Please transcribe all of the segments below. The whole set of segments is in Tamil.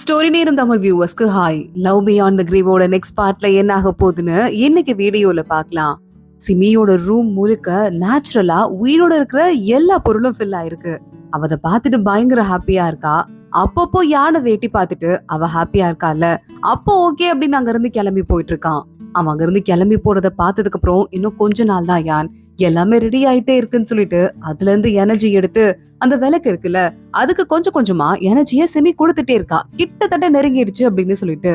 ஸ்டோரி நேரம் தமிழ் வியூவர்ஸ்க்கு ஹாய். லவ் பியாண்ட் த கிரீவோட நெக்ஸ்ட் பார்ட்ல என்ன ஆக போகுதுன்னு இன்னைக்கு வீடியோல பார்க்கலாம். சிமியோட ரூம் முழுக்க நேச்சுரலா உயிரோட இருக்கிற எல்லா பொருளும் ஃபில் ஆயிருக்கு. அவ அதை பார்த்துட்டு பயங்கர ஹாப்பியா இருக்கா. அப்பப்போ யானை வேட்டி பார்த்துட்டு அவ ஹாப்பியா இருக்கால, அப்போ ஓகே அப்படின்னு அங்க இருந்து கிளம்பி போயிட்டு இருக்கான். அவன் அங்க இருந்து கிளம்பி போறத பார்த்ததுக்கு அப்புறம் இன்னும் கொஞ்ச நாள் தான் யான் எல்லாமே ரெடி ஆயிட்டே இருக்குன்னு சொல்லிட்டு அதுல இருந்து எனர்ஜி எடுத்து அந்த விளக்கு இருக்குல்ல அதுக்கு கொஞ்சம் கொஞ்சமா எனர்ஜிய செமி கொடுத்துட்டே இருக்கா. கிட்டத்தட்ட நெருங்கிடுச்சு அப்படின்னு சொல்லிட்டு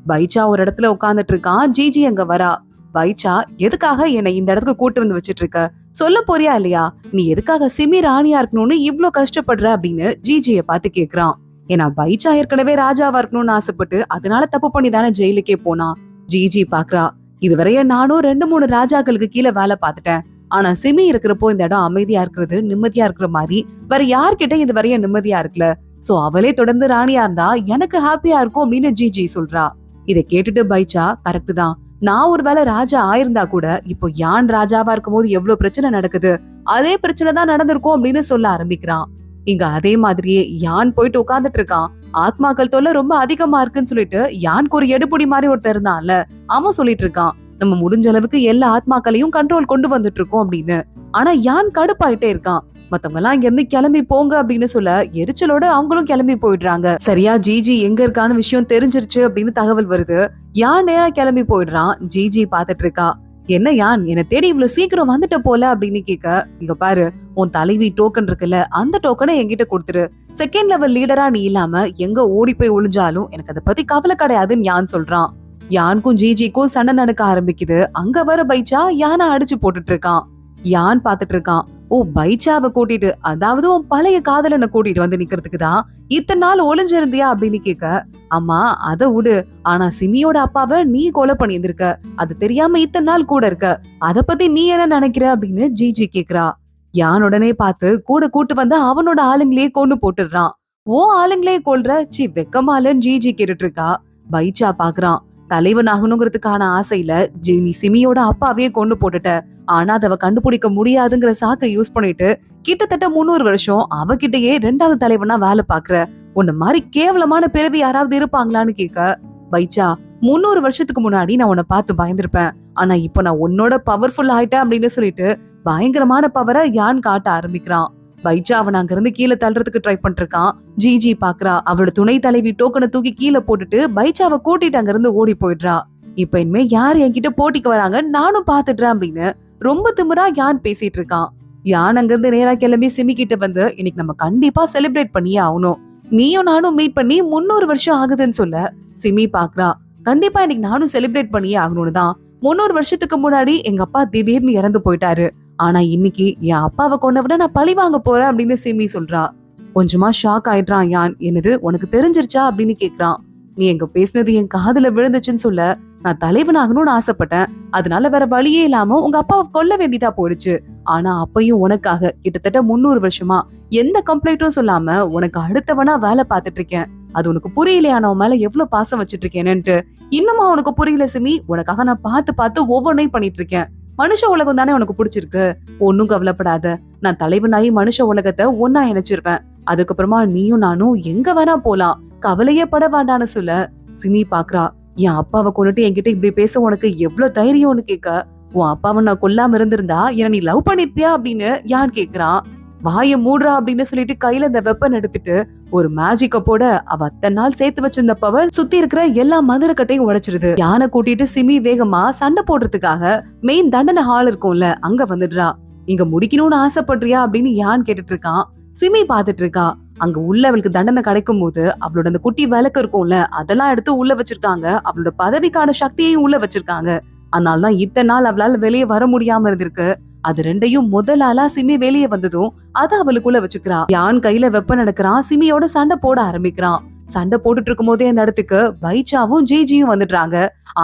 பைச்சா ஒரு இடத்துல உட்கார்ந்துட்டு இருக்கான். ஜிஜி அங்க வரா. பைச்சா, எதுக்காக என்னை இந்த இடத்துக்கு கூட்டு வந்து வச்சிட்டு இருக்க, சொல்ல போறியா இல்லையா? நீ எதுக்காக சிமி ராணியா இருக்கணும்னு இவ்ளோ கஷ்டப்படுற அப்படின்னு ஜிஜிய பார்த்து கேக்குறான். ஏன்னா பைச்சா ஏற்கனவே ராஜாவா இருக்கணும்னு ஆசைப்பட்டு அதனால தப்பு பண்ணி தானே ஜெயிலுக்கே போனா. ஜிஜி பாக்குறா, இதுவரைய நானும் 2-3 ராஜாக்களுக்கு கீழே வேலை பார்த்துட்டேன். ஆனா சிமி இருக்கிறப்போ இந்த இடம் அமைதியா இருக்கிறது, நிம்மதியா இருக்கிற மாதிரி வேற யார்கிட்ட இது வரைய நிம்மதியா இருக்குல்ல. சோ அவளே தொடர்ந்து ராணியா இருந்தா எனக்கு ஹாப்பியா இருக்கும் அப்படின்னு ஜிஜி சொல்றா. இதை கேட்டுட்டு பைச்சா, கரெக்ட் தான், நான் ஒருவேளை ராஜா ஆயிருந்தா கூட இப்போ யான் ராஜாவா இருக்கும் போது எவ்வளவு பிரச்சனை நடக்குது, அதே பிரச்சனை தான் நடந்திருக்கும் அப்படின்னு சொல்ல ஆரம்பிக்கிறான். இங்க அதே மாதிரியே யான் போயிட்டு உட்கார்ந்துட்டு இருக்கான். ஆத்மாக்கள் தொல்லை ரொம்ப அதிகமா இருக்குன்னு சொல்லிட்டு யானுக்கு ஒரு எடுபுடி மாதிரி ஒருத்தர் இருந்தான்ல, அவன் சொல்லிட்டு இருக்கான், நம்ம முடிஞ்ச அளவுக்கு எல்லா ஆத்மாக்களையும் கண்ட்ரோல் கொண்டு வந்துட்டு இருக்கோம் அப்படின்னு. ஆனா யான் கடுப்பாயிட்டே இருக்கான். மத்தவங்க எல்லாம் இங்க இருந்து கிளம்பி போங்க அப்படின்னு சொல்ல எரிச்சலோட அவங்களும் கிளம்பி போயிடுறாங்க. சரியா ஜிஜி எங்க இருக்கான விஷயம் தெரிஞ்சிருச்சு அப்படின்னு தகவல் வருது. யான் நேரா கிளம்பி போயிடுறான். ஜிஜி பாத்துட்டு இருக்கா. என்ன யான், என்ன தேடி இவ்வளவு சீக்கிரம் வந்துட்ட போல அப்படின்னு கேட்க, இங்க பாரு, உன் தலைவி டோக்கன் இருக்குல்ல, அந்த டோக்கனை என்கிட்ட கொடுத்துரு. செகண்ட் லெவல் லீடரா நீ இல்லாம எங்க ஓடி போய் ஒளிஞ்சாலும் எனக்கு அதை பத்தி கவலை கிடையாதுன்னு யான் சொல்றான். யானுக்கும் ஜிஜிக்கும் சண்டை நடக்க ஆரம்பிக்குது. அங்க வர பைச்சா யானை அடிச்சு போட்டுட்டு இருக்கான். யான் பாத்துட்டு இருக்கான். ஓ, பைச்சாவை கூட்டிட்டு, அதாவது உன் பழைய காதலனை கூட்டிட்டு வந்து நிக்கிறதுக்கு தான் இத்தனை நாள் ஒளிஞ்சிருந்தியா அப்படின்னு கேட்க, அம்மா அத விடு, ஆனா சிமியோட அப்பாவை நீ கொலை பண்ணியிருந்திருக்க, அது தெரியாம இத்தனை நாள் கூட இருக்க, அத பத்தி நீ என்ன நினைக்கிற அப்படின்னு ஜிஜி கேக்குறா. யான் உடனே பார்த்து கூட கூட்டு வந்து அவனோட ஆளுங்களே கொண்டு போட்டுடுறான். ஓ ஆளுங்களே கொல்ற, சி வெக்கமாலன்னு ஜிஜி கேட்டுட்டு இருக்கா. பைச்சா பாக்குறான். தலைவன் ஆகணுங்கிறதுக்கான ஆசையில நீ சிமியோட அப்பாவே கொண்டு போட்டுட்ட. ஆனா அதவ கண்டுபிடிக்க முடியாதுங்கிற சாக்கை யூஸ் பண்ணிட்டு கிட்டத்தட்ட 300 வருஷம் அவகிட்டயே 2வது தலைவனா வேலை பாக்குற. உன்ன மாதிரி கேவலமான பிறவி யாராவது இருப்பாங்களான்னு கேட்க, பைச்சா, 300 வருஷத்துக்கு முன்னாடி நான் உன்னை பார்த்து பயந்திருப்பேன். ஆனா இப்ப நான் உன்னோட பவர்ஃபுல் ஆயிட்டேன் அப்படின்னு சொல்லிட்டு பயங்கரமான பவரை யான் காட்ட ஆரம்பிக்கிறான். பைச்சா அவன் அங்க இருந்து கீழே தள்ளுறதுக்கு ட்ரை பண்ணிருக்கான். ஜிஜி பாக்குறா. அவளோட துணை தலைவி டோக்கனை தூக்கி கீழே போட்டுட்டு பைச்சாவை கூட்டிட்டு அங்க இருந்து ஓடி போயிடுறா. இப்ப இனிமே யாரு என்கிட்ட போட்டிக்கு வராங்க நானும் பாத்துடுறேன் அப்படின்னு ரொம்ப திமிரா யான் பேசிட்டு இருக்கான். யான் அங்க இருந்து நேரா கிளம்பி சிமி கிட்ட வந்து, இன்னைக்கு நம்ம கண்டிப்பா செலிப்ரேட் பண்ணியே ஆகணும், நீயும் நானும் மீட் பண்ணி 300 வருஷம் ஆகுதுன்னு சொல்ல சிமி பாக்குறா. கண்டிப்பா இன்னைக்கு நானும் செலிப்ரேட் பண்ணியே ஆகணும்னு தான். 300 வருஷத்துக்கு முன்னாடி எங்க அப்பா திடீர்னு இறந்து போயிட்டாரு. ஆனா இன்னைக்கு என் அப்பாவை கொண்டவிட நான் பழி வாங்க போறேன் அப்படின்னு சிமி சொல்றா. கொஞ்சமா ஷாக் ஆயிடுறான் யான். என்னது, உனக்கு தெரிஞ்சிருச்சா அப்படின்னு கேக்குறான். நீ எங்க பேசினது என் காதுல விழுந்துச்சுன்னு சொல்ல, நான் தலைவனாகணும்னு ஆசைப்பட்டேன், அதனால வேற வழியே இல்லாம உங்க அப்பாவை கொல்ல வேண்டியதா போயிடுச்சு. ஆனா அப்பயும் உனக்காக கிட்டத்தட்ட 300 வருஷமா எந்த கம்ப்ளைண்ட்டும் சொல்லாம உனக்கு அடுத்தவனா வேலை பார்த்துட்டு இருக்கேன். அது உனக்கு புரியலையா நான் உன் மேல எவ்வளவு பாசம் வச்சிட்டு இருக்கேன்னுட்டு? இன்னுமா உனக்கு புரியல சிமி? உனக்காக நான் பார்த்து பார்த்து ஒவ்வொன்னையும் பண்ணிட்டு இருக்கேன். மனுஷ உலகம் தானே உனக்கு பிடிச்சிருக்கு, ஒன்னும் கவலைப்படாத, நான் தலைவனாயி மனுஷ உலகத்தை ஒன்னா இணைச்சிருவேன். அதுக்கப்புறமா நீயும் நானும் எங்க வேணா போலாம், கவலையே பட வேண்டான்னு சொல்ல சிமி பாக்குறா. என் அப்பாவை கொண்டுட்டு என்கிட்ட இப்படி பேச உனக்கு எவ்வளவு தைரியம்னு கேட்க, உன் அப்பாவை நான் கொல்லாம இருந்திருந்தா என்ன நீ லவ் பண்ணிருப்பியா அப்படின்னு யான் கேக்குறான். வாய மூடுறா அப்படின்னு சொல்லிட்டு கையில இந்த வெப்பன் எடுத்துட்டு ஒரு மேஜிக்க போட அவ அத்தனை நாள் சேர்த்து வச்சிருந்த பவர் சுத்தி இருக்கிற எல்லா மதுரக்கட்டையும் உடைச்சிருது. யானை கூட்டிட்டு சிமி வேகமா சண்டை போடுறதுக்காக மெயின் தண்டனை ஹால் இருக்கும்ல அங்க வந்துடுறா. இங்க முடிக்கணும்னு ஆசைப்படுறியா அப்படின்னு யான் கேட்டுட்டு இருக்கான். சிமி பாத்துட்டு இருக்கா. அங்க உள்ள அவளுக்கு தண்டனை கிடைக்கும் போது அவளோட அந்த குட்டி விளக்கு இருக்கும்ல அதெல்லாம் எடுத்து உள்ள வச்சிருக்காங்க. அவளோட பதவிக்கான சக்தியையும் உள்ள வச்சிருக்காங்க. அதனாலதான் இத்தனை நாள் அவளால வெளியே வர முடியாம இருந்திருக்கு. அது ரெண்டையும் முதல் ஆளா சிமி வெளியே வந்ததும் அத அவளுக்குள்ள வச்சுக்கிறா. யான் கையில வெப்பன் எடுக்கிறான். சிமியோட சண்டை போட ஆரம்பிக்கிறான். சண்டை போட்டுட்டு இருக்கும் போதே அந்த இடத்துக்கு பைச்சாவும் ஜிஜியும் வந்துடுறாங்க.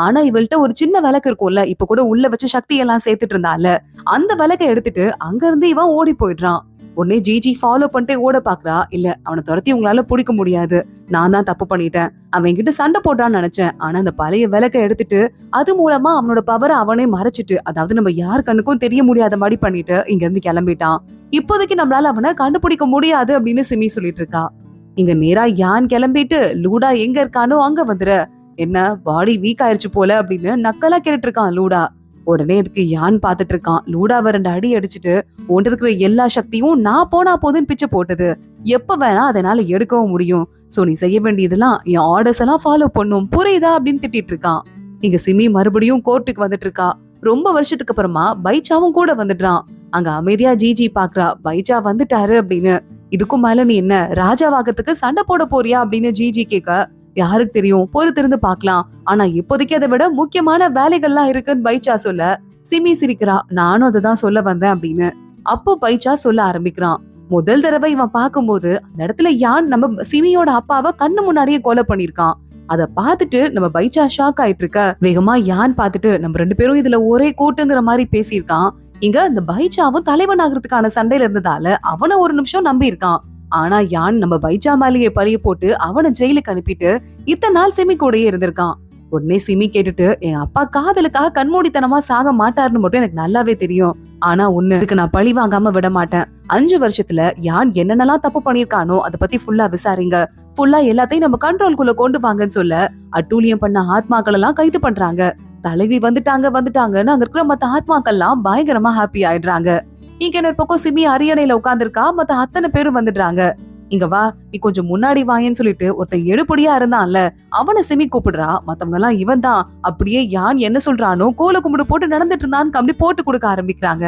ஆனா இவள்கிட்ட ஒரு சின்ன விளக்கு இருக்கும்ல, இப்ப கூட உள்ள வச்சு சக்தி எல்லாம் சேர்த்துட்டு இருந்தால, அந்த விளக்கை எடுத்துட்டு அங்க இருந்து இவன் ஓடி போயிடுறான். உடனே ஜிஜி ஃபாலோ பண்ணிட்டு ஓட பாக்குறா. இல்ல, அவனை துரத்தி உங்களால பிடிக்க முடியாது, நான் தான் தப்பு பண்ணிட்டேன், அவன் கிட்ட சண்டை போடுறான்னு நினைச்சேன். ஆனா அந்த பழைய விளக்கை எடுத்துட்டு அது மூலமா அவனோட பவரை அவனே மறைச்சிட்டு, அதாவது நம்ம யார் கண்ணுக்கும் தெரிய முடியாத மாதிரி பண்ணிட்டு இங்க இருந்து கிளம்பிட்டான். இப்போதைக்கு நம்மளால அவனை கண்டுபிடிக்க முடியாது அப்படின்னு சிமி சொல்லிட்டு இருக்கா. இங்க நேரா யான் கிளம்பிட்டு லூடா எங்க இருக்கானோ அங்க வந்துரு. என்ன பாடி வீக் ஆயிருச்சு போல அப்படின்னு நக்கலா கேட்டுட்டு இருக்கான் லூடா. உடனே இதுக்கு யான் பாத்துட்டு இருக்கான். லூடாவை 2 அடி அடிச்சுட்டு உன்கிட்ட இருக்கிற எல்லா சக்தியும் நான் போனா போதுன்னு பிச்சை போட்டது. எப்ப வேணா அதனால எடுக்கவும் முடியும். சோ நீ செய்ய வேண்டியதெல்லாம் என் ஆர்டர்ஸ் எல்லாம் ஃபாலோ பண்ணும், புரியுதா அப்படின்னு திட்டிட்டு இருக்கான். இங்க சிமி மறுபடியும் கோர்ட்டுக்கு வந்துட்டு இருக்கா. ரொம்ப வருஷத்துக்கு அப்புறமா பைச்சாவும் கூட வந்துடுறான். அங்க அமைதியா ஜிஜி பாக்குறா, பைச்சா வந்துட்டாரு அப்படின்னு. இதுக்கும் மேல நீ என்ன ராஜாவாகத்துக்கு சண்டை போட போறியா அப்படின்னு ஜிஜி கேட்க, யாருக்கு தெரியும், பொறுத்திருந்து பாக்கலாம். ஆனா இப்போதைக்கு அதை விட முக்கியமான வேலைகள்லாம் இருக்குன்னு பைச்சா சொல்ல சிமி சிரிக்கிறா. நானும் அததான் சொல்ல வந்தேன் அப்படின்னு. அப்போ பைச்சா சொல்ல ஆரம்பிக்கிறான். முதல் தடவை இவன் பாக்கும்போது அந்த இடத்துல யான் நம்ம சிமியோட அப்பாவை கண்ணு முன்னாடியே கொலை பண்ணிருக்கான். அத பாத்துட்டு நம்ம பைச்சா ஷாக் ஆயிட்டு இருக்க. வேகமா யான் பாத்துட்டு நம்ம 2 பேரும் இதுல ஒரே கூட்டுங்கிற மாதிரி பேசியிருக்கான். இங்க இந்த பைச்சாவும் தலைவன் ஆகிறதுக்கான சண்டையில இருந்ததால அவனை ஒரு நிமிஷம் நம்பி இருக்கான். ஆனா யான் நம்ம பைச்சா மேலேயே பழிய போட்டு அவனை ஜெயிலுக்கு அனுப்பிட்டு இத்தனை நாள் சிமி கூடயே இருந்திருக்கான். உடனே சிமி கேட்டுட்டு, என் அப்பா காதலுக்காக கண்மூடித்தனமா சாக மாட்டாருன்னு மட்டும் எனக்கு நல்லாவே தெரியும். ஆனா ஒண்ணு, இதுக்கு நான் பழி வாங்காம விட மாட்டேன். 5 வருஷத்துல யான் என்னென்னலாம் தப்பு பண்ணிருக்கானோ அதை பத்தி ஃபுல்லா விசாரிங்க. ஃபுல்லா எல்லாத்தையும் நம்ம கண்ட்ரோல்குள்ள கொண்டு வாங்கன்னு சொல்ல அட்டூழியம் பண்ண ஆத்மாக்கள் எல்லாம் கைது பண்றாங்க. தலைவி வந்துட்டாங்கன்னு அங்க இருக்கிற மத்த ஆத்மாக்கள்லாம் பயங்கரமா ஹாப்பி ஆயிடுறாங்க. இங்க என்ன பக்கம் சிமி அரியணையில உட்கார்ந்துருக்கா. மத்த அத்தனை பேரும் வந்துடுறாங்க. இங்க வா, நீ கொஞ்சம் முன்னாடி வாயன்னு சொல்லிட்டு ஒருத்தன் எடுபடியா இருந்தான்ல, அவனை சிமி கூப்பிடுறா. மத்தவங்க எல்லாம் இவன் தான். அப்படியே யான் என்ன சொல்றானோ கோல கும்பிடு போட்டு நடந்துட்டு இருந்தான்னு அப்படி போட்டு கொடுக்க ஆரம்பிக்கிறாங்க.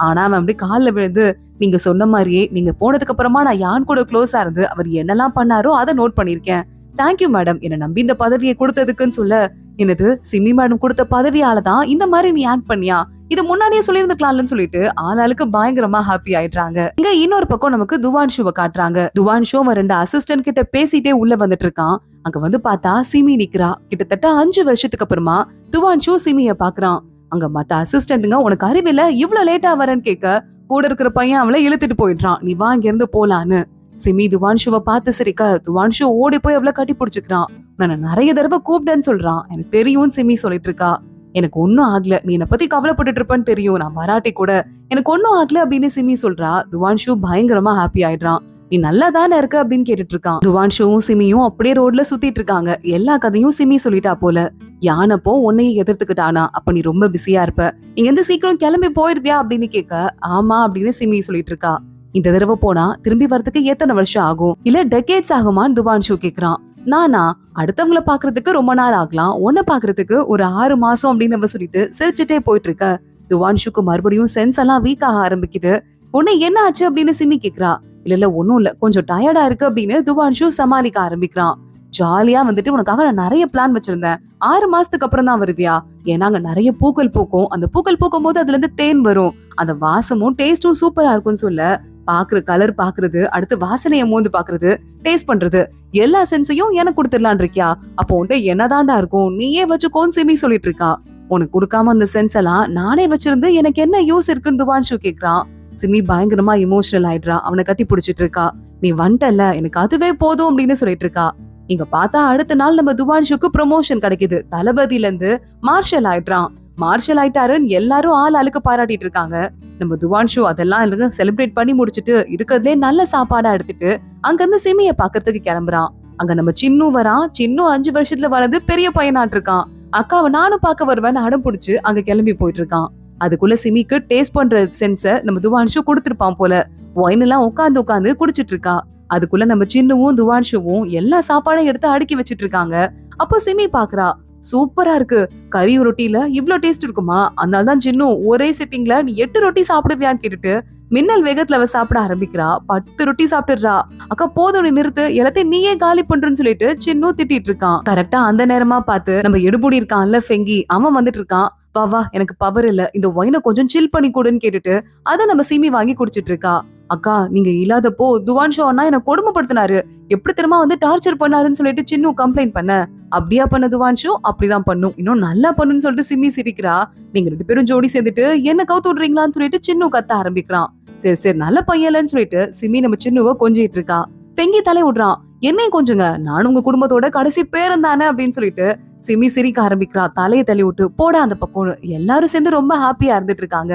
ஆனா அவன் அப்படி காலில் விழுந்து, நீங்க சொன்ன மாதிரியே நீங்க போனதுக்கு அப்புறமா நான் யான் கூட க்ளோஸா இருந்து அவர் என்னெல்லாம் பண்ணாரோ அதை நோட் பண்ணிருக்கேன். தேங்க்யூ மேடம், என்ன நம்பி இந்த பதவியை கொடுத்ததுக்குன்னு சொல்ல, என்னது சிமி மேடம் கொடுத்த பதவியாலதான் இந்த மாதிரி நீ ஆக்ட் பண்ணியா, இது முன்னாடியே சொல்லியிருந்துக்கலாம்னு சொல்லிட்டு ஆளாளுக்கு பயங்கரமா ஹாப்பி ஆயிடுறாங்க. இங்க இன்னொரு பக்கம் நமக்கு துவான்ஷுவை காட்டுறாங்க. துவான்ஷு 2 அசிஸ்டன்ட் கிட்ட பேசிட்டே உள்ள வந்துட்டு இருக்கான். அங்க வந்து பார்த்தா சிமி நிக்கிறா. கிட்டத்தட்ட 5 வருஷத்துக்கு அப்புறமா துவான்ஷு சிமிய பாக்குறான். அங்க மத்த அசிஸ்டன்ட்டுங்க, உனக்கு அறிவில்ல, இவ்வளவு லேட்டா வரேன்னு கேட்க கூட இருக்கிற பையன் அவளை இழுத்துட்டு போயிடுறான். நீ வா இங்க இருந்து போலான்னு. சிமி துவான்ஷுவை பார்த்து சிரிக்க துவான்ஷு ஓடி போய் அவளை கட்டி பிடிச்சுக்கிறான். நான் நிறைய தடவை கூப்பிட்டேன்னு சொல்றான். எனக்கு தெரியும் சிமி சொல்லிட்டு இருக்கா. எனக்கு ஒன்னும் ஆகல, நீ என்னை பத்தி கவலைப்பட்டு இருப்பேன்னு தெரியும், நான் வராட்டி கூட எனக்கு ஒன்னும் ஆகல அப்படின்னு சிமி சொல்றா. துவான்ஷு பயங்கரமா ஹாப்பி ஆயிடுறான். நீ நல்லா தானே இருக்க அப்படின்னு கேட்டுட்டு இருக்கான். துவான்ஷுவும் சிமியும் அப்படியே ரோட்ல சுத்திட்டு இருக்காங்க. எல்லா கதையும் சிமி சொல்லிட்டா போல. யானப்போ உன்னையே எதிர்த்துக்கிட்டானா, அப்ப நீ ரொம்ப பிஸியா இருப்ப, இங்க இருந்து சீக்கிரம் கிளம்பி போயிருவியா அப்படின்னு கேட்க, ஆமா அப்படின்னு சிமி சொல்லிட்டு இருக்கா. இந்த தடவை போனா திரும்பி வரதுக்கு எத்தனை வருஷம் ஆகும், இல்ல டெக்கேட்ஸ் ஆகுமான்னு துவான்ஷு கேக்குறான். நானா, அடுத்தவங்களை பாக்குறதுக்கு ரொம்ப நாள் ஆகலாம், உன்னை பாக்குறதுக்கு ஒரு 6 மாசம் அப்படின்னு அவ சொல்லிட்டு சிரிச்சுட்டே போயிட்டு இருக்க. துவான்ஷுக்கு மறுபடியும் சென்ஸ் எல்லாம் வீக் ஆக ஆரம்பிக்குது. உன்னை என்ன ஆச்சு அப்படின்னு சிமி கேக்குறா. இல்ல ஒன்னும் இல்ல, கொஞ்சம் டயர்டா இருக்கு அப்படின்னு துவான்ஷு சமாளிக்க ஆரம்பிக்கிறான். ஜாலியா வந்துட்டு உனக்காக நான் நிறைய பிளான் வச்சிருந்தேன். 6 மாசத்துக்கு அப்புறம் தான் வருவியா, ஏன்னா அங்க நிறைய பூக்கள் பூக்கும், அந்த பூக்கள் பூக்கும் போது அதுல இருந்து தேன் வரும், அந்த வாசமும் டேஸ்டும் சூப்பரா இருக்கும்னு சொல்ல, பாக்குற கலர் பாக்குறது, அடுத்து வாசனைய மோந்து பாக்குறது, டேஸ்ட் பண்றது, எல்லா சென்ஸையும் எனக்கு கொடுத்துடலான் இருக்கியா, அப்போ உன்ட்ட என்னதாண்டா இருக்கும், நீயே வச்சுக்கோன்னு சிமி சொல்லிட்டு இருக்கா. உனக்கு கொடுக்காம அந்த சென்ஸ் எல்லாம் நானே வச்சிருந்து எனக்கு என்ன யூஸ் இருக்குன்னு துவான்ஷு கேக்குறான். சிமி பயங்கரமா இமோஷனல் ஆயிடுறா. அவனை கட்டி பிடிச்சிட்டு இருக்கா. நீ வந்துட்டல, எனக்கு அதுவே போதும் அப்படின்னு சொல்லிட்டு இருக்கா. இங்க பார்த்தா அடுத்த நாள் நம்ம துவான்ஷுக்கு ப்ரொமோஷன் கிடைக்குது. தளபதியில இருந்து மார்ஷல் ஆயிடுறான். மார்ஷல் ஆயிட்டாருன்னு எல்லாரும் ஆளுக்கு பாராட்டிட்டு இருக்காங்க. நம்ம துவான்ஷு அதெல்லாம் செலிப்ரேட் பண்ணி முடிச்சுட்டு இருக்கிறதுலே நல்ல சாப்பாடா எடுத்துட்டு அங்க இருந்து சிமிய பாக்குறதுக்கு கிளம்புறான். அங்க நம்ம சின்னு வரான். சின்னு 5 வருஷத்துல வளர்ந்து பெரிய பையனாட்டு இருக்கான். அக்காவை நானும் பார்க்க வருவேன்னு அடம் பிடிச்சு அங்க கிளம்பி போயிட்டு இருக்கான். அதுக்குள்ள சிமிக்கு டேஸ்ட் பண்ற சென்ஸ நம்ம துவான்ஷு கொடுத்திருப்பான் போல. ஒயின் எல்லாம் உட்காந்து குடிச்சிட்டு இருக்கா. அதுக்குள்ள நம்ம சின்னுவும் துவான்ஷுவும் எல்லா சாப்பாடையும் எடுத்து அடுக்கி வச்சிட்டு இருக்காங்க. அப்போ சிமி பாக்குறா, சூப்பரா இருக்கு, கறி ரொட்டியில இவ்ளோ டேஸ்ட் இருக்குமா, அதனாலதான் சின்னு ஒரே சிட்டிங்ல நீ 8 ரொட்டி சாப்பிடுவியான்னு கேட்டுட்டு மின்னல் வேகத்துல அவ சாப்பிட ஆரம்பிக்கிறா. 10 ரொட்டி சாப்பிட்டுறா. அக்கா போதும், நீ நிறுத்து, எல்லாத்தையும் நீயே காலி பண்றேன்னு சொல்லிட்டு சின்னு திட்டிட்டு இருக்கான். கரெக்டா அந்த நேரமா பார்த்து நம்ம எடுபுடி இருக்கான்ல ஃபெங்கி, அவன் வந்துட்டு இருக்கான். வா எனக்கு பவர் இல்ல, இந்த ஒயினை கொஞ்சம் சில் பண்ணி கொடுன்னு கேட்டுட்டு அதை நம்ம சிமி வாங்கி குடிச்சிட்டு இருக்கா. அக்கா நீங்க இல்லாதப்போ துவான்ஷு அண்ணா என்ன கொடுமைப்படுத்தினாரு, எப்படி திரும்ப வந்து டார்ச்சர் பண்ணாருன்னு சொல்லிட்டு சின்னு கம்ப்ளைண்ட் பண்ண. அப்படியா பண்ண துவான்ஷு, அப்படிதான் பண்ணும், இன்னும் நல்லா பண்ணுன்னு சொல்லிட்டு சிமி சிரிக்கிறா. நீங்க 2 பேரும் ஜோடி சேர்ந்துட்டு என்ன கவுத்து விடுறீங்களான்னு சொல்லிட்டு சின்னு கத்த ஆரம்பிக்கிறான். சரி நல்ல பையன்லன்னு சொல்லிட்டு சிமி நம்ம சின்னுவ கொஞ்சிட்டு இருக்கா. பெங்கி தலை விடுறான். என்னையும் கொஞ்சங்க, நானும் உங்க குடும்பத்தோட கடைசி பேரன் தானே அப்படின்னு சொல்லிட்டு சிமி சிரிக்க ஆரம்பிக்கிறா. தலையை தள்ளி விட்டு போட அந்த பக்கம். எல்லாரும் சேர்ந்து ரொம்ப ஹாப்பியா இருந்துட்டு இருக்காங்க.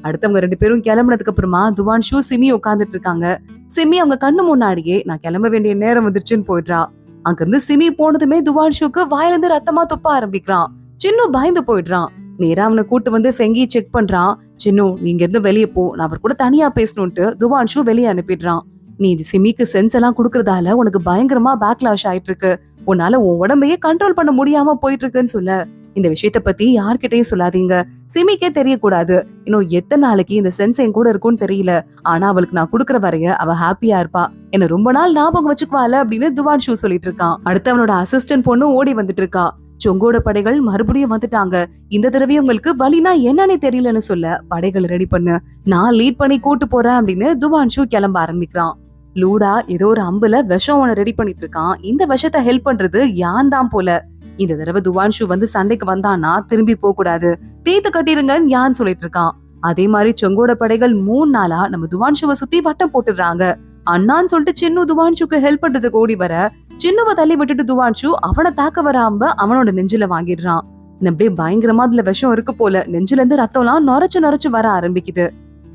அடுத்தவங்க 2 பேரும் கிளம்புனதுக்கு அப்புறமா துவான்ஷு சிமி உட்கார்ந்துட்டு இருக்காங்க. சிமி அவங்க கண்ணு முன்னாடியே நான் கிளம்ப வேண்டிய நேரம் வந்துருச்சுன்னு போயிடுறா. அங்க இருந்து சிமி போனதுமே துவான்ஷுக்கு வாயில இருந்து ரத்தமா துப்ப ஆரம்பிக்கிறான். சின்னு பயந்து போயிடுறான். நேரா அவனை கூட்டு வந்து ஃபெங்கி செக் பண்றான். சின்னு நீங்க இருந்து வெளியே போ, நான் அவர் கூட தனியா பேசணும்ட்டு துவான்ஷு வெளியே அனுப்பிடுறான். நீ இது சிமிக்கு சென்ஸ் எல்லாம் குடுக்கறதால உனக்கு பயங்கரமா பேக்லாஷ் ஆயிட்டு இருக்கு. உன்னால உன் உடம்பையே கண்ட்ரோல் பண்ண முடியாம போயிட்டு இருக்குன்னு சொல்ல, இந்த விஷயத்த பத்தி யார்கிட்டயும் சொல்லாதீங்க, சிமிக்கே தெரியக்கூடாது. இன்னும் எத்தனை நாளைக்கு இந்த சென்ஸ் என் கூட இருக்கும்னு தெரியல. ஆனா அவளுக்கு நான் குடுக்கற வரைய அவ ஹாப்பியா இருப்பா. என்ன ரொம்ப நாள் ஞாபகம் வச்சுக்குவாள் அப்படின்னு துவான்ஷு சொல்லிட்டு இருக்கான். அடுத்து அவனோட அசிஸ்டன்ட் பொண்ணு ஓடி வந்துட்டு இருக்கா. சொங்கோட படைகள் மறுபடியும் வந்துட்டாங்க. இந்த தடவை உங்களுக்கு வலினா என்னன்னு தெரியலன்னு சொல்ல, படைகள் ரெடி பண்ணு, நான் லீட் பண்ணி கூட்டு போறேன் அப்படின்னு துவான்ஷு கிளம்ப ஆரம்பிக்கிறான். லூடா ஏதோ ஒரு அம்புல விஷம் ஒண்ணு ரெடி பண்ணிட்டு இருக்கான். இந்த விஷத்தை ஹெல்ப் பண்றது யான் தான் போல. இந்த தடவை துவான்ஷு வந்து சண்டைக்கு வந்தானா திரும்பி போக கூடாது, தீத்து கட்டிருங்கன்னு யான் சொல்லிட்டு இருக்கான். அதே மாதிரி சொங்கோட படைகள் 3 நாளா நம்ம துவான்ஷுவை சுத்தி வட்டம் போட்டுடுறாங்க. அண்ணான்னு சொல்லிட்டு சின்னு துவான்ஷுக்கு ஹெல்ப் பண்றதுக்கு ஓடி வர, சின்னுவை தள்ளி விட்டுட்டு துவான்ஷு அவனை தாக்க வர அம்ப அவனோட நெஞ்சில வாங்கிடுறான். அப்படியே பயங்கரமா அதுல விஷம் இருக்கு போல. நெஞ்சில இருந்து ரத்தம் எல்லாம் நொரைச்சு வர ஆரம்பிக்குது.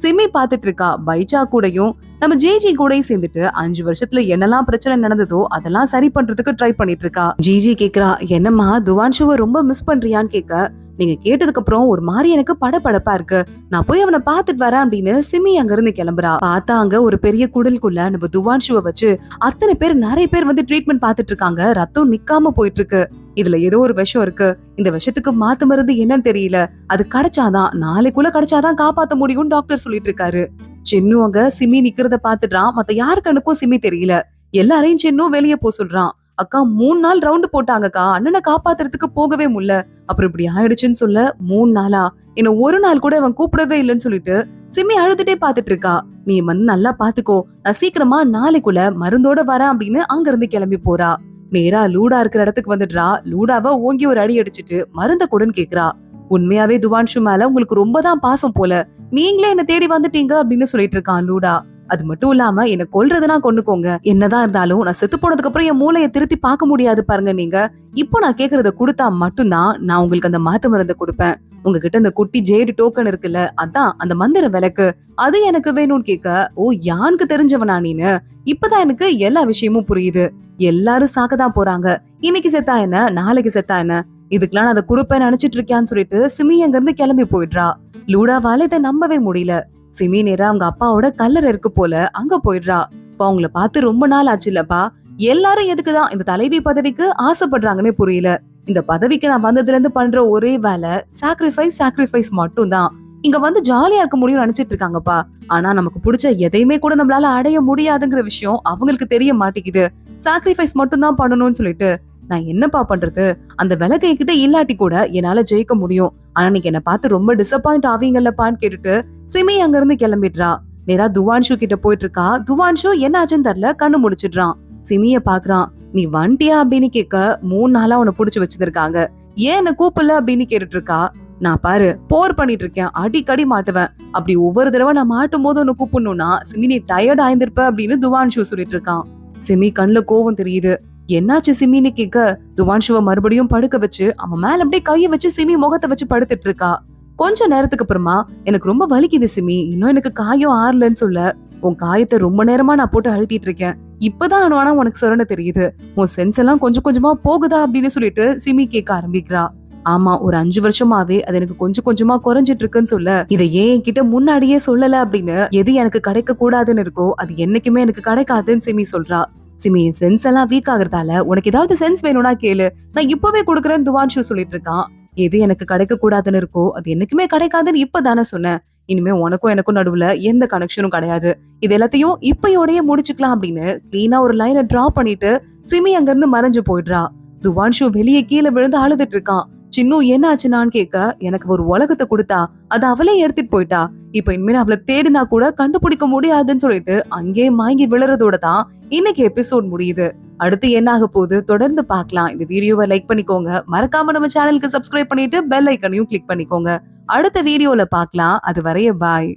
சிமி பாத்துட்டு இருக்கா. பைச்சா கூடயும் நம்ம ஜிஜி கூடயும் சேர்ந்துட்டு 5 வருஷத்துல என்னெல்லாம் பிரச்சனை நடந்ததோ அதெல்லாம் சரி பண்றதுக்கு ட்ரை பண்ணிட்டு இருக்கா. ஜிஜி கேக்குறா, என்னம்மா துவான்ஷுவை ரொம்ப மிஸ் பண்றியான்னு கேட்க, நீங்க கேட்டதுக்கு அப்புறம் ஒரு மாதிரி எனக்கு படபடப்பா இருக்கு, நான் போய் அவனை பாத்துட்டு வரேன் அப்படின்னு சிமி அங்க இருந்து கிளம்புறா. பார்த்தா அங்க ஒரு பெரிய குடலுக்குள்ள நம்ம துவான்ஷுவை வச்சு அத்தனை பேர் நிறைய பேர் வந்து ட்ரீட்மெண்ட் பாத்துட்டு இருக்காங்க. ரத்தம் நிக்காம போயிட்டு இருக்கு. இதுல ஏதோ ஒரு விஷம் இருக்கு. இந்த விஷத்துக்கு மாத்து மருந்து என்னன்னு தெரியல. அது கிடைச்சாதான், நாளைக்குள்ள கிடைச்சாதான் காப்பாத்த முடியும்னு டாக்டர் சொல்லிட்டு இருக்காரு. சின்னு அங்க சிமி நிக்கிறத பாத்துடுறான். மத்த யாரு கண்ணுக்கும் சிமி தெரியல. எல்லாரையும் சின்னு வெளியே போ சொல்றான். அக்கா 3 நாள் ரவுண்டு போட்டாங்கக்கா, அண்ணனை காப்பாத்துறதுக்கு போகவே முடியல. அப்புறம் இப்படி ஆயிடுச்சுன்னு சொல்ல, 3 நாளா என்ன ஒரு நாள் கூட அவன் கூப்பிடவே இல்லைன்னு சொல்லிட்டு சிமி அழுதுட்டே பாத்துட்டு இருக்கா. நீ வந்து நல்லா பாத்துக்கோ, நான் சீக்கிரமா நாளைக்குள்ள மருந்தோட வரேன் அப்படின்னு அங்க இருந்து கிளம்பி போறா. நேரா லூடா இருக்கிற இடத்துக்கு வந்துடுறா. லூடாவ ஓங்கி ஒரு அடி அடிச்சுட்டு மருந்த கொடுன்னு கேக்குறா. உண்மையாவே துவான்ஷு மேல உங்களுக்கு ரொம்ப தான் பாசம் போல, நீங்களே என்ன தேடி வந்துட்டீங்க அப்படின்னு சொல்லிட்டு இருக்கான் லூடா. அது மட்டும் இல்லாம என்ன கொல்றதுனா கொண்டுக்கோங்க, என்னதான் இருந்தாலும் நான் செத்து போனதுக்கு அப்புறம் என் மூளையை திருப்பி பார்க்க முடியாது பாருங்க. நீங்க இப்போ நான் கேக்குறத கொடுத்தா மட்டும்தான் நான் உங்களுக்கு அந்த மாத்து மருந்த கொடுப்பேன். உங்ககிட்ட அந்த குட்டி ஜேடு டோக்கன் இருக்குல்ல, அதான் அந்த மந்திர விளக்கு, அது எனக்கு வேணும்னு கேட்க, ஓ யானுக்கு தெரிஞ்சவனா நீனு, இப்பதான் எனக்கு எல்லா விஷயமும் புரியுது. எல்லாரும் சாக்கதான் போறாங்க. இன்னைக்கு செத்தா என்ன, நாளைக்கு செத்தா என்ன, இதுக்கெல்லாம் நான் அதை கொடுப்பேன்னு நினைச்சிட்டு இருக்கியான்னு சொல்லிட்டு சிமி அங்க இருந்து கிளம்பி போயிடுறா. லூடாவால இதை நம்பவே முடியல. சிமி நேரா அவங்க அப்பாவோட கல்லறை இருக்கு போல அங்க போயிடுறா. இப்ப அவங்கள பார்த்து ரொம்ப நாள் ஆச்சு இல்லப்பா. எல்லாரும் எதுக்குதான் இந்த தலைவி பதவிக்கு ஆசைப்படுறாங்கன்னே புரியல. இந்த பதவிக்கு நான் வந்ததுல இருந்து பண்ற ஒரே வேலை சாக்ரிஃபைஸ் மட்டும் தான். இங்க வந்து ஜாலியா இருக்க முடியும்னு நினைச்சிட்டு இருக்காங்கப்பா. ஆனா நமக்கு பிடிச்ச எதையுமே கூட நம்மளால அடைய முடியாதுங்கிற விஷயம் அவங்களுக்கு தெரிய மாட்டேங்குது. சாக்ரிஃபைஸ் மட்டும் தான் பண்ணணும்னு சொல்லிட்டு நான் என்னப்பா பண்றது, அந்த விலகை கிட்ட இல்லாட்டி கூட என்னால ஜெயிக்க முடியும். ஆனா நீங்க என்ன பார்த்து ரொம்ப டிசப்பாயிண்ட் ஆவீங்கல்லப்பான்னு கேட்டுட்டு சிமி அங்க இருந்து கிளம்பிடுறா. நேரா துவான்ஷு கிட்ட போயிட்டு இருக்கா. துவான்ஷு என்ன ஆச்சுன்னு தெரியல, கண்ணு முடிச்சிடுறான். சிமிய பாக்குறான். நீ வண்டியா அப்படின்னு கேட்க, 3 நாளா உன்னை புடிச்சு வச்சிருக்காங்க, ஏன் என்ன கூப்பிடல அப்படின்னு கேட்டுட்டு இருக்கா. நான் பாரு போர் பண்ணிட்டு இருக்கேன், அடிக்கடி மாட்டுவேன். அப்படி ஒவ்வொரு தடவை நான் மாட்டும் போது உன்னை கூப்பிடணும்னா சிமி நீ டயர்ட் ஆயிருந்திருப்ப அப்படின்னு துவான்ஷு சொல்லிட்டு இருக்கான். சிமி கண்ணுல கோவம் தெரியுது. என்னாச்சு சிமின்னு கேட்க, துவான்ஷுவை மறுபடியும் படுக்க வச்சு அவன் மேல அப்படியே கைய வச்சு சிமி முகத்தை வச்சு படுத்துட்டு இருக்கா. கொஞ்ச நேரத்துக்கு அப்புறமா, எனக்கு ரொம்ப வலிக்குது சிமி, இன்னும் எனக்கு காயம் ஆறலன்னு சொல்ல, உன் காயத்தை ரொம்ப நேரமா நான் போட்டு அழுத்திட்டு இருக்கேன், இப்பதான் ஆனா உனக்கு சொரண தெரியுது, உன் சென்ஸ் எல்லாம் கொஞ்சம் கொஞ்சமா போகுதா அப்படின்னு சொல்லிட்டு சிமி கேட்க ஆரம்பிக்கிறா. ஆமா, ஒரு 5 வருஷமாவே அது எனக்கு கொஞ்சம் கொஞ்சமா குறைஞ்சிட்டு இருக்குன்னு சொல்ல, இதை ஏன் என்கிட்ட முன்னாடியே சொல்லல அப்படின்னு, எது எனக்கு கிடைக்க கூடாதுன்னு இருக்கோ அது என்னைக்குமே எனக்கு கிடைக்காதுன்னு சிமி சொல்றா. சிமி சென்ஸ் எல்லாம் வீக் ஆகுறதால உனக்கு ஏதாவது சென்ஸ் வேணும்னா கேளு, நான் இப்பவே கொடுக்குறேன்னு துவான்ஷு சொல்லிட்டு இருக்கான். எது எனக்கு கிடைக்க கூடாதுன்னு இருக்கோ அது என்னைக்குமே கிடைக்காதுன்னு இப்பதானே சொன்னேன். இனிமே உனக்கும் எனக்கும் நடுவுல எந்த கனெக்ஷனும் கிடையாது. இது எல்லாத்தையும் இப்பயோடய முடிச்சுக்கலாம் அப்படின்னு கிளீனா ஒரு லைனை டிரா பண்ணிட்டு சிமி அங்க இருந்து மறைஞ்சு போயிடுறா. துவான்ஷு வெளியே கீழே விழுந்து அழுதுட்டு இருக்கான். சின்னு என்ன ஆச்சுனான்னு கேட்க, எனக்கு ஒரு உலகத்தை கொடுத்தா அதை அவளே எடுத்துட்டு போயிட்டா, இப்ப இனிமே அவளை தேடினா கூட கண்டுபிடிக்க முடியாதுன்னு சொல்லிட்டு அங்கே மயங்கி விழுறதோட தான் இன்னைக்கு எபிசோட் முடியுது. அடுத்து என்ன ஆக போகுது தொடர்ந்து பார்க்கலாம். இந்த வீடியோவை லைக் பண்ணிக்கோங்க, மறக்காம நம்ம சேனலுக்கு சப்ஸ்கிரைப் பண்ணிட்டு பெல் ஐக்கனையும் கிளிக் பண்ணிக்கோங்க. அடுத்த வீடியோல பார்க்கலாம். அது வரைய பாய்.